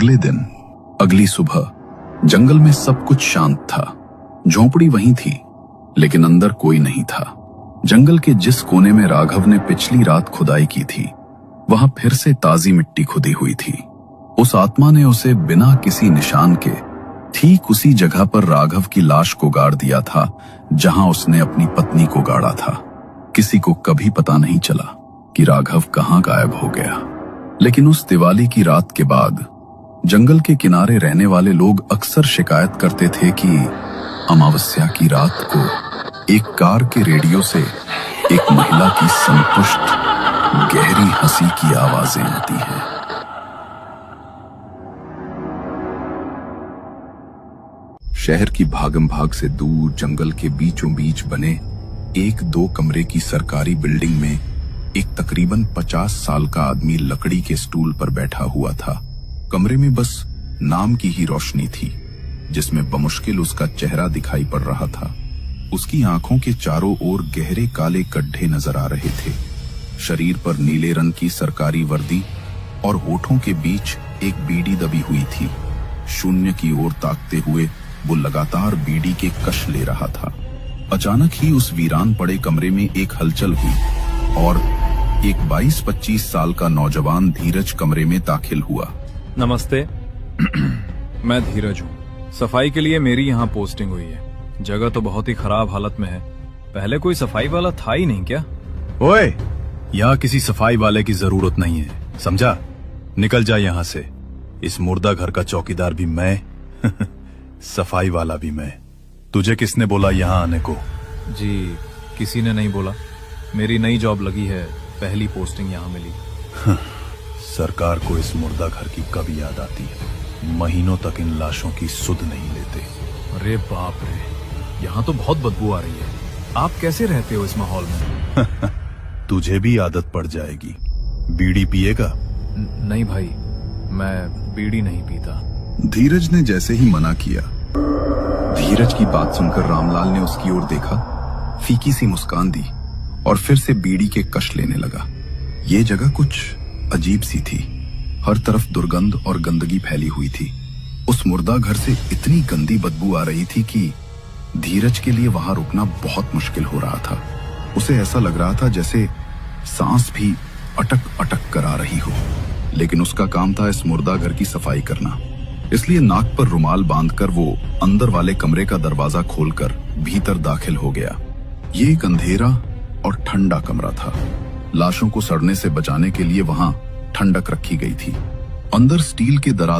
अगले दिन, अगली सुबह जंगल में सब कुछ शांत था। झोंपड़ी वहीं थी, लेकिन अंदर कोई नहीं था। जंगल के जिस कोने में राघव ने पिछली रात खुदाई की थी, वहां फिर से ताजी मिट्टी खुदी हुई थी। उस आत्मा ने उसे बिना किसी निशान के ठीक उसी जगह पर राघव की लाश को गाड़ दिया था, जहां उसने अपनी पत्नी को गाड़ा था। किसी को कभी पता नहीं चला कि राघव कहां गायब हो गया। लेकिन उस दिवाली की रात के बाद जंगल के किनारे रहने वाले लोग अक्सर शिकायत करते थे कि अमावस्या की रात को एक कार के रेडियो से एक महिला की संतुष्ट गहरी हंसी की आवाजें आती हैं। शहर की भागम भाग से दूर जंगल के बीचों बीच बने एक 2 कमरे की सरकारी बिल्डिंग में एक तकरीबन 50 साल का आदमी लकड़ी के स्टूल पर बैठा हुआ था। कमरे में बस नाम की ही रोशनी थी, जिसमें बमुश्किल उसका चेहरा दिखाई पड़ रहा था। उसकी आंखों के चारों ओर गहरे काले गड्ढे नजर आ रहे थे। शरीर पर नीले रंग की सरकारी वर्दी और होठों के बीच एक बीड़ी दबी हुई थी। शून्य की ओर ताकते हुए वो लगातार बीड़ी के कश ले रहा था। अचानक ही उस वीरान पड़े कमरे में एक हलचल हुई और एक 22-25 साल का नौजवान धीरज कमरे में दाखिल हुआ। नमस्ते। मैं धीरज हूँ। सफाई के लिए मेरी यहाँ पोस्टिंग हुई है। जगह तो बहुत ही खराब हालत में है। पहले कोई सफाई वाला था ही नहीं क्या? ओए, यहाँ किसी सफाई वाले की जरूरत नहीं है, समझा? निकल जा यहाँ से। इस मुर्दा घर का चौकीदार भी मैं सफाई वाला भी मैं। तुझे किसने बोला यहाँ आने को? जी, किसी ने नहीं बोला। मेरी नई जॉब लगी है, पहली पोस्टिंग यहाँ मिली। सरकार को इस मुर्दा घर की कब याद आती है? महीनों तक इन लाशों की सुध नहीं लेते। अरे बाप रे, यहाँ तो बहुत बदबू आ रही है। आप कैसे रहते हो इस माहौल में? तुझे भी आदत पड़ जाएगी। बीड़ी पिएगा? नहीं भाई, मैं बीड़ी नहीं पीता। धीरज ने जैसे ही मना किया, धीरज की बात सुनकर रामलाल ने उसकी ओर देखा, फीकी सी मुस्कान दी और फिर से बीड़ी के कश लेने लगा। ये जगह कुछ अजीब सी थी। हर तरफ दुर्गंध और गंदगी फैली हुई थी। उस मुर्दा घर से इतनी गंदी बदबू आ रही थी कि धीरज के लिए वहां रुकना बहुत मुश्किल हो रहा था। उसे ऐसा लग रहा था जैसे सांस भी अटक अटक कर आ रही हो। लेकिन उसका काम था इस मुर्दा घर की सफाई करना, इसलिए नाक पर रुमाल बांधकर वो अंदर वाले कमरे का दरवाजा खोलकर भीतर दाखिल हो गया। ये एक अंधेरा और ठंडा कमरा था। लाशों को सड़ने से बचाने के लिए वहां ठंडक रखी गई थी। अंदर स्टील के दराज